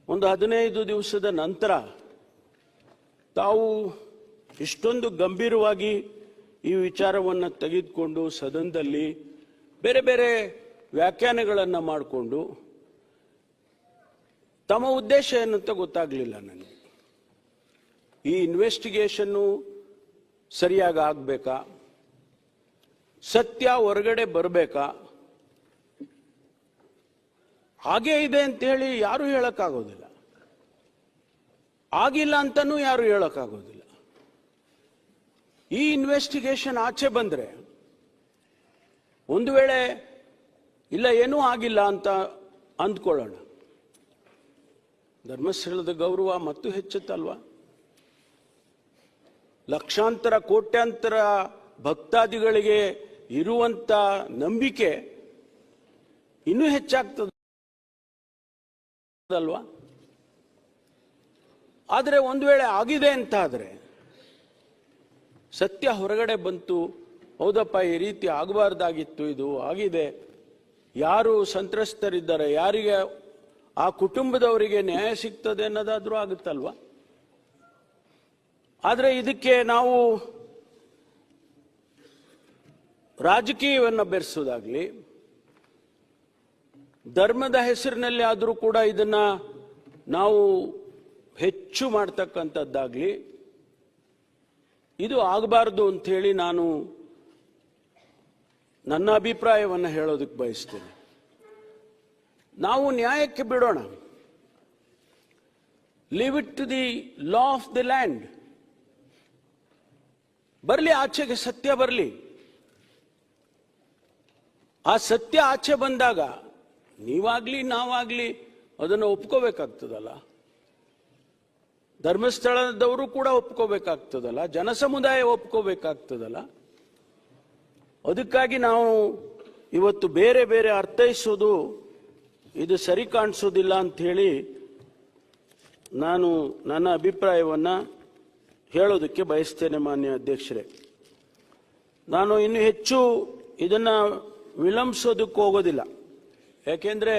ಒಂದು 15 ದಿವಸದ ನಂತರ ತಾವು ಇಷ್ಟೊಂದು ಗಂಭೀರವಾಗಿ ಈ ವಿಚಾರವನ್ನು ತೆಗೆದುಕೊಂಡು ಸದನದಲ್ಲಿ ಬೇರೆ ಬೇರೆ ವ್ಯಾಖ್ಯಾನಗಳನ್ನು ಮಾಡಿಕೊಂಡು ತಮ್ಮ ಉದ್ದೇಶ ಏನಂತ ಗೊತ್ತಾಗಲಿಲ್ಲ ನನಗೆ. ಈ ಇನ್ವೆಸ್ಟಿಗೇಷನ್ನು ಸರಿಯಾಗಿ ಆಗಬೇಕಾ, ಸತ್ಯ ಹೊರಗಡೆ ಬರಬೇಕಾ, ಹಾಗೇ ಇದೆ ಅಂತ ಹೇಳಿ ಯಾರು ಹೇಳಕ್ಕಾಗೋದಿಲ್ಲ, ಆಗಿಲ್ಲ ಅಂತನೂ ಯಾರು ಹೇಳಕ್ಕಾಗೋದಿಲ್ಲ. ಈ ಇನ್ವೆಸ್ಟಿಗೇಷನ್ ಆಚೆ ಬಂದ್ರೆ, ಒಂದು ವೇಳೆ ಇಲ್ಲ ಏನೂ ಆಗಿಲ್ಲ ಅಂತ ಅಂದ್ಕೊಳ್ಳೋಣ, ಧರ್ಮಸ್ಥಳದ ಗೌರವ ಮತ್ತು ಹೆಚ್ಚುತ್ತಲ್ವಾ? ಲಕ್ಷಾಂತರ ಕೋಟ್ಯಾಂತರ ಭಕ್ತಾದಿಗಳಿಗೆ ಇರುವಂತ ನಂಬಿಕೆ ಇನ್ನೂ ಹೆಚ್ಚಾಗ್ತದಲ್ವಾ? ಆದರೆ ಒಂದು ವೇಳೆ ಆಗಿದೆ ಅಂತ ಆದ್ರೆ, ಸತ್ಯ ಹೊರಗಡೆ ಬಂತು, ಹೌದಪ್ಪ ಈ ರೀತಿ ಆಗಬಾರ್ದಾಗಿತ್ತು, ಇದು ಆಗಿದೆ, ಯಾರು ಸಂತ್ರಸ್ತರಿದ್ದಾರೆ, ಯಾರಿಗೆ ಆ ಕುಟುಂಬದವರಿಗೆ ನ್ಯಾಯ ಸಿಗ್ತದೆ ಅನ್ನೋದಾದ್ರೂ ಆಗುತ್ತಲ್ವಾ? ಆದರೆ ಇದಕ್ಕೆ ನಾವು ರಾಜಕೀಯವನ್ನು ಬೆರೆಸೋದಾಗ್ಲಿ, ಧರ್ಮದ ಹೆಸರಿನಲ್ಲಿ ಆದರೂ ಕೂಡ ಇದನ್ನ ನಾವು ಹೆಚ್ಚು ಮಾಡ್ತಕ್ಕಂಥದ್ದಾಗ್ಲಿ, ಇದು ಆಗಬಾರ್ದು ಅಂತ ಹೇಳಿ ನಾನು ನನ್ನ ಅಭಿಪ್ರಾಯವನ್ನು ಹೇಳೋದಕ್ಕೆ ಬಯಸ್ತೇನೆ. ನಾವು ನ್ಯಾಯಕ್ಕೆ ಬಿಡೋಣ, leave it to the law of the land. ಬರಲಿ, ಆಚೆಗೆ ಸತ್ಯ ಬರಲಿ. ಆ ಸತ್ಯ ಆಚೆ ಬಂದಾಗ ನೀವಾಗ್ಲಿ ನಾವಾಗ್ಲಿ ಅದನ್ನು ಒಪ್ಕೋಬೇಕಾಗ್ತದಲ್ಲ, ಧರ್ಮಸ್ಥಳದವರು ಕೂಡ ಒಪ್ಕೋಬೇಕಾಗ್ತದಲ್ಲ, ಜನಸಮುದಾಯ ಒಪ್ಕೋಬೇಕಾಗ್ತದಲ್ಲ. ಅದಕ್ಕಾಗಿ ನಾವು ಇವತ್ತು ಬೇರೆ ಬೇರೆ ಅರ್ಥೈಸೋದು ಇದು ಸರಿ ಕಾಣಿಸೋದಿಲ್ಲ ಅಂತ ಹೇಳಿ ನಾನು ನನ್ನ ಅಭಿಪ್ರಾಯವನ್ನು ಹೇಳೋದಕ್ಕೆ ಬಯಸ್ತೇನೆ. ಮಾನ್ಯ ಅಧ್ಯಕ್ಷರೇ, ನಾನು ಇನ್ನು ಹೆಚ್ಚು ಇದನ್ನು ವಿಳಂಬಿಸೋದಕ್ಕೆ ಹೋಗೋದಿಲ್ಲ. ಯಾಕೆಂದರೆ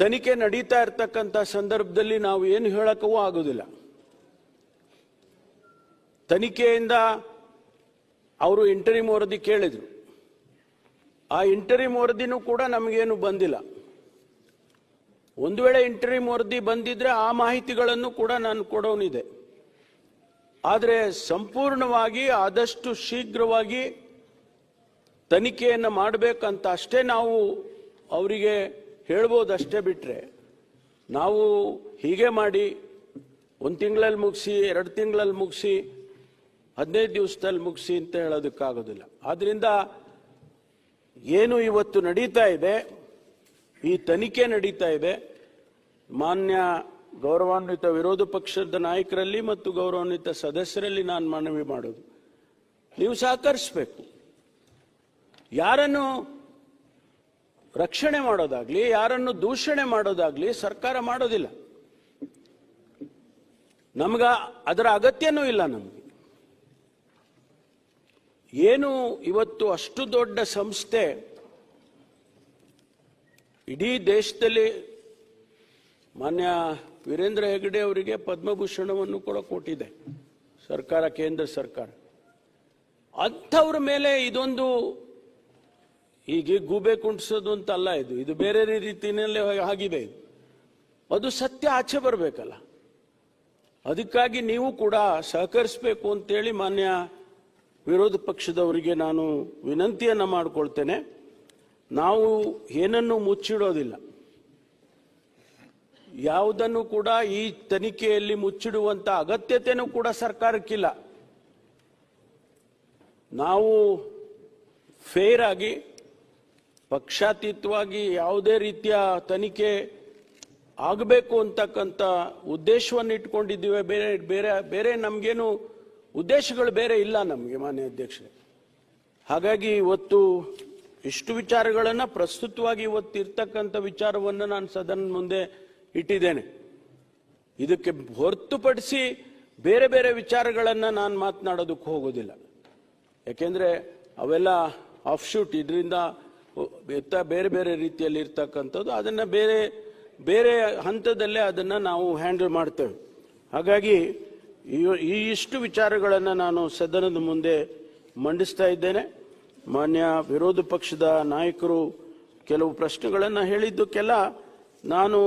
ತನಿಖೆ ನಡೀತಾ ಇರತಕ್ಕಂಥ ಸಂದರ್ಭದಲ್ಲಿ ನಾವು ಏನು ಹೇಳಕ್ಕೂ ಆಗೋದಿಲ್ಲ. ತನಿಖೆಯಿಂದ ಅವರು ಇಂಟರಿಮ್ ವರದಿ ಕೇಳಿದರು. ಆ ಇಂಟರಿಮ್ ವರದಿನೂ ಕೂಡ ನಮಗೇನು ಬಂದಿಲ್ಲ. ಒಂದು ವೇಳೆ ಇಂಟರಿಮ್ ವರದಿ ಬಂದಿದ್ರೆ ಆ ಮಾಹಿತಿಗಳನ್ನು ಕೂಡ ನಾನು ಕೊಡೋನಿದೆ. ಆದರೆ ಸಂಪೂರ್ಣವಾಗಿ ಆದಷ್ಟು ಶೀಘ್ರವಾಗಿ ತನಿಖೆಯನ್ನು ಮಾಡಬೇಕಂತ ಅಷ್ಟೇ ನಾವು ಅವರಿಗೆ ಹೇಳ್ಬೋದಷ್ಟೇ. ಬಿಟ್ಟರೆ ನಾವು ಹೀಗೆ ಮಾಡಿ 1 ತಿಂಗಳಲ್ಲಿ ಮುಗಿಸಿ, 2 ತಿಂಗಳಲ್ಲಿ ಮುಗಿಸಿ, 15 ದಿವಸದಲ್ಲಿ ಮುಗಿಸಿ ಅಂತ ಹೇಳೋದಕ್ಕಾಗೋದಿಲ್ಲ. ಆದ್ರಿಂದ ಏನು ಇವತ್ತು ನಡೀತಾ ಇದೆ, ಈ ತನಿಖೆ ನಡೀತಾ ಇದೆ, ಮಾನ್ಯ ಗೌರವಾನ್ವಿತ ವಿರೋಧ ಪಕ್ಷದ ನಾಯಕರಲ್ಲಿ ಮತ್ತು ಗೌರವಾನ್ವಿತ ಸದಸ್ಯರಲ್ಲಿ ನಾನು ಮನವಿ ಮಾಡೋದು, ನೀವು ಸಹಕರಿಸಬೇಕು. ಯಾರನ್ನು ರಕ್ಷಣೆ ಮಾಡೋದಾಗ್ಲಿ, ಯಾರನ್ನು ದೂಷಣೆ ಮಾಡೋದಾಗ್ಲಿ ಸರ್ಕಾರ ಮಾಡೋದಿಲ್ಲ. ನಮಗ ಅದರ ಅಗತ್ಯನೂ ಇಲ್ಲ. ನಮಗೆ ಏನು ಇವತ್ತು ಅಷ್ಟು ದೊಡ್ಡ ಸಂಸ್ಥೆ ಇಡೀ ದೇಶದಲ್ಲಿ ಮಾನ್ಯ ವೀರೇಂದ್ರ ಹೆಗಡೆ ಅವರಿಗೆ ಪದ್ಮಭೂಷಣವನ್ನು ಕೂಡ ಕೊಟ್ಟಿದೆ ಸರ್ಕಾರ, ಕೇಂದ್ರ ಸರ್ಕಾರ. ಅಂಥವ್ರ ಮೇಲೆ ಇದೊಂದು ಹೀಗೆ ಗೂಬೆ ಕುಂಟಿಸೋದು ಅಂತ ಅಲ್ಲ. ಇದು ಬೇರೆ ರೀತಿಯಲ್ಲಿ ಆಗಿದೆ. ಅದು ಸತ್ಯ ಆಚೆ ಬರಬೇಕಲ್ಲ. ಅದಕ್ಕಾಗಿ ನೀವು ಕೂಡ ಸಹಕರಿಸಬೇಕು ಅಂತೇಳಿ ಮಾನ್ಯ ವಿರೋಧ ಪಕ್ಷದವರಿಗೆ ನಾನು ವಿನಂತಿಯನ್ನು ಮಾಡಿಕೊಳ್ತೇನೆ. ನಾವು ಏನನ್ನು ಮುಚ್ಚಿಡೋದಿಲ್ಲ. ಯಾವುದನ್ನು ಕೂಡ ಈ ತನಿಖೆಯಲ್ಲಿ ಮುಚ್ಚಿಡುವಂತ ಅಗತ್ಯತೆಯೂ ಕೂಡ ಸರ್ಕಾರಕ್ಕಿಲ್ಲ. ನಾವು ಫೇರ್ ಆಗಿ, ಪಕ್ಷಾತೀತವಾಗಿ ಯಾವುದೇ ರೀತಿಯ ತನಿಖೆ ಆಗಬೇಕು ಅಂತಕ್ಕಂಥ ಉದ್ದೇಶವನ್ನು ಇಟ್ಕೊಂಡಿದ್ದೀವಿ. ಬೇರೆ ಬೇರೆ ಬೇರೆ ನಮಗೇನು ಉದ್ದೇಶಗಳು ಬೇರೆ ಇಲ್ಲ ನಮಗೆ, ಮಾನ್ಯ ಅಧ್ಯಕ್ಷರೇ. ಹಾಗಾಗಿ ಇವತ್ತು ಇಷ್ಟು ವಿಚಾರಗಳನ್ನು ಪ್ರಸ್ತುತವಾಗಿ ಇವತ್ತು ಇರ್ತಕ್ಕಂಥ ವಿಚಾರವನ್ನು ನಾನು ಸದನ ಮುಂದೆ ಇಟ್ಟಿದ್ದೇನೆ. ಇದಕ್ಕೆ ಹೊರತುಪಡಿಸಿ ಬೇರೆ ಬೇರೆ ವಿಚಾರಗಳನ್ನು ನಾನು ಮಾತನಾಡೋದಕ್ಕೆ ಹೋಗೋದಿಲ್ಲ. ಯಾಕೆಂದರೆ ಅವೆಲ್ಲ ಆಫ್ಶೂಟ್, ಇದರಿಂದ ಬೇರೆ ಬೇರೆ ರೀತಿಯಲ್ಲಿ ಇರ್ತಕ್ಕಂಥದ್ದು. ಅದನ್ನು ಬೇರೆ ಬೇರೆ ಹಂತದಲ್ಲೇ ಅದನ್ನು ನಾವು ಹ್ಯಾಂಡಲ್ ಮಾಡ್ತೇವೆ. ಹಾಗಾಗಿ ಈ ಇಷ್ಟು ವಿಚಾರಗಳನ್ನು ನಾನು ಸದನದ ಮುಂದೆ ಮಂಡಿಸ್ತಾ ಇದ್ದೇನೆ. ಮಾನ್ಯ ವಿರೋಧ ಪಕ್ಷದ ನಾಯಕರು ಕೆಲವು ಪ್ರಶ್ನೆಗಳನ್ನು ಹೇಳಿದ್ದಕ್ಕೆಲ್ಲ ನಾನು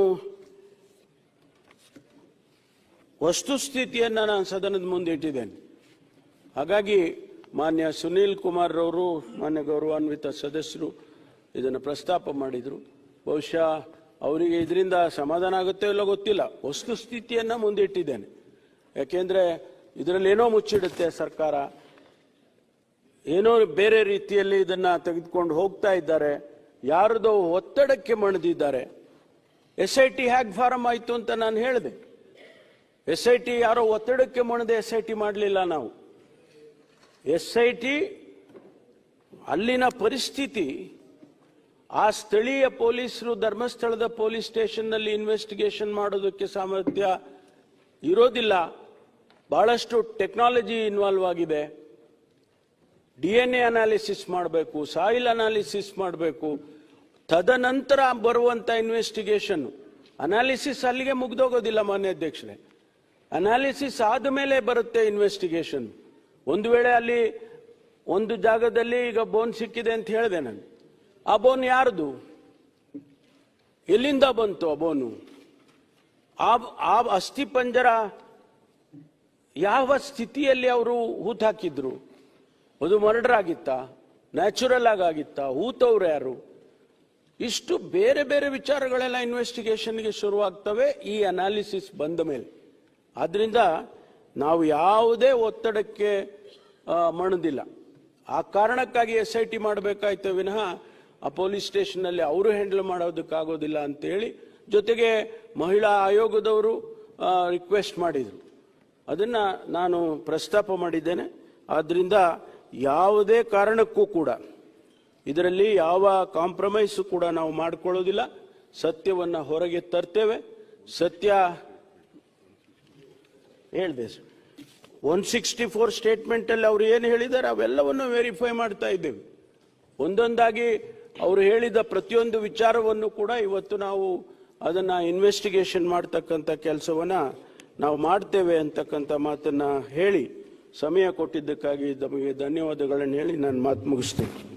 ವಸ್ತುಸ್ಥಿತಿಯನ್ನು ನಾನು ಸದನದ ಮುಂದೆ ಇಟ್ಟಿದ್ದೇನೆ. ಹಾಗಾಗಿ ಮಾನ್ಯ ಸುನೀಲ್ ಕುಮಾರ್ ರವರು, ಮಾನ್ಯ ಗೌರವಾನ್ವಿತ ಸದಸ್ಯರು ಇದನ್ನು ಪ್ರಸ್ತಾಪ ಮಾಡಿದರು. ಬಹುಶಃ ಅವರಿಗೆ ಇದರಿಂದ ಸಮಾಧಾನ ಆಗುತ್ತೋ ಇಲ್ಲೋ ಗೊತ್ತಿಲ್ಲ. ವಸ್ತುಸ್ಥಿತಿಯನ್ನು ಮುಂದೆ ಇಟ್ಟಿದ್ದೇನೆ. ಯಾಕೆಂದರೆ ಇದರಲ್ಲಿ ಏನೋ ಮುಚ್ಚಿಡುತ್ತೆ ಸರ್ಕಾರ, ಏನೋ ಬೇರೆ ರೀತಿಯಲ್ಲಿ ಇದನ್ನು ತೆಗೆದುಕೊಂಡು ಹೋಗ್ತಾ ಇದ್ದಾರೆ, ಯಾರದೋ ಒತ್ತಡಕ್ಕೆ ಮಣಿದಿದ್ದಾರೆ. SIT ಹ್ಯಾಗ್ ಫಾರಂ ಆಯಿತು ಅಂತ ನಾನು ಹೇಳಿದೆ. SIT ಯಾರೋ ಒತ್ತಡಕ್ಕೆ ಮಣಿದೆ SIT ಮಾಡಲಿಲ್ಲ ನಾವು. SIT ಅಲ್ಲಿನ ಪರಿಸ್ಥಿತಿ, ಆ ಸ್ಥಳೀಯ ಪೊಲೀಸರು ಧರ್ಮಸ್ಥಳದ ಪೊಲೀಸ್ ಸ್ಟೇಷನ್ನಲ್ಲಿ ಇನ್ವೆಸ್ಟಿಗೇಷನ್ ಮಾಡೋದಕ್ಕೆ ಸಾಮರ್ಥ್ಯ ಇರೋದಿಲ್ಲ. ಬಹಳಷ್ಟು ಟೆಕ್ನಾಲಜಿ ಇನ್ವಾಲ್ವ್ ಆಗಿದೆ. DNA ಅನಾಲಿಸಿಸ್ ಮಾಡಬೇಕು, ಸಾಯಿಲ್ ಅನಾಲಿಸಿಸ್ ಮಾಡಬೇಕು, ತದನಂತರ ಬರುವಂತ ಇನ್ವೆಸ್ಟಿಗೇಷನ್. ಅನಾಲಿಸಿಸ್ ಅಲ್ಲಿಗೆ ಮುಗ್ದೋಗೋದಿಲ್ಲ ಮಾನ್ಯ ಅಧ್ಯಕ್ಷರೇ. ಅನಾಲಿಸಿಸ್ ಆದಮೇಲೆ ಬರುತ್ತೆ ಇನ್ವೆಸ್ಟಿಗೇಷನ್. ಒಂದು ವೇಳೆ ಅಲ್ಲಿ ಒಂದು ಜಾಗದಲ್ಲಿ ಈಗ ಬೋನ್ ಸಿಕ್ಕಿದೆ ಅಂತ ಹೇಳಿದೆ ನಾನು. ಆ ಬೋನ್ ಯಾರ್ದು, ಎಲ್ಲಿಂದ ಬಂತು ಆ ಬೋನು, ಆ ಅಸ್ಥಿ ಪಂಜರ ಯಾವ ಸ್ಥಿತಿಯಲ್ಲಿ ಅವರು ಹೂತ್ ಹಾಕಿದ್ರು, ಅದು ಮರ್ಡರ್ ಆಗಿತ್ತಾ, ನ್ಯಾಚುರಲ್ ಆಗಿತ್ತಾ, ಹೂತವ್ರು ಯಾರು, ಇಷ್ಟು ಬೇರೆ ಬೇರೆ ವಿಚಾರಗಳೆಲ್ಲ ಇನ್ವೆಸ್ಟಿಗೇಷನ್ಗೆ ಶುರುವಾಗ್ತವೆ ಈ ಅನಾಲಿಸಿಸ್ ಬಂದ ಮೇಲೆ. ಆದ್ರಿಂದ ನಾವು ಯಾವುದೇ ಒತ್ತಡಕ್ಕೆ ಮಣದಿಲ್ಲ. ಆ ಕಾರಣಕ್ಕಾಗಿ SIT ಮಾಡಬೇಕಾಯ್ತು ವಿನಃ ಆ ಪೊಲೀಸ್ ಸ್ಟೇಷನ್ನಲ್ಲಿ ಅವರು ಹ್ಯಾಂಡಲ್ ಮಾಡೋದಕ್ಕಾಗೋದಿಲ್ಲ ಅಂತೇಳಿ, ಜೊತೆಗೆ ಮಹಿಳಾ ಆಯೋಗದವರು ರಿಕ್ವೆಸ್ಟ್ ಮಾಡಿದರು. ಅದನ್ನು ನಾನು ಪ್ರಸ್ತಾಪ ಮಾಡಿದ್ದೇನೆ. ಆದ್ದರಿಂದ ಯಾವುದೇ ಕಾರಣಕ್ಕೂ ಕೂಡ ಇದರಲ್ಲಿ ಯಾವ ಕಾಂಪ್ರಮೈಸ್ ಕೂಡ ನಾವು ಮಾಡಿಕೊಳ್ಳೋದಿಲ್ಲ. ಸತ್ಯವನ್ನು ಹೊರಗೆ ತರ್ತೇವೆ. ಸತ್ಯ ಹೇಳಿದೆ 164 ಸ್ಟೇಟ್ಮೆಂಟ್ ಅಲ್ಲಿ ಅವರು ಏನು ಹೇಳಿದ್ದಾರೆ ಅವೆಲ್ಲವನ್ನು ವೆರಿಫೈ ಮಾಡ್ತಾ ಇದ್ದೇವೆ. ಒಂದೊಂದಾಗಿ ಅವರು ಹೇಳಿದ ಪ್ರತಿಯೊಂದು ವಿಚಾರವನ್ನು ಕೂಡ ಇವತ್ತು ನಾವು ಅದನ್ನ ಇನ್ವೆಸ್ಟಿಗೇಷನ್ ಮಾಡ್ತಕ್ಕಂಥ ಕೆಲಸವನ್ನ ನಾವು ಮಾಡ್ತೇವೆ ಅಂತಕ್ಕಂಥ ಮಾತನ್ನ ಹೇಳಿ ಸಮಯ ಕೊಟ್ಟಿದ್ದಕ್ಕಾಗಿ ತಮಗೆ ಧನ್ಯವಾದಗಳನ್ನು ಹೇಳಿ ನಾನು ಮಾತು ಮುಗಿಸ್ತೇನೆ.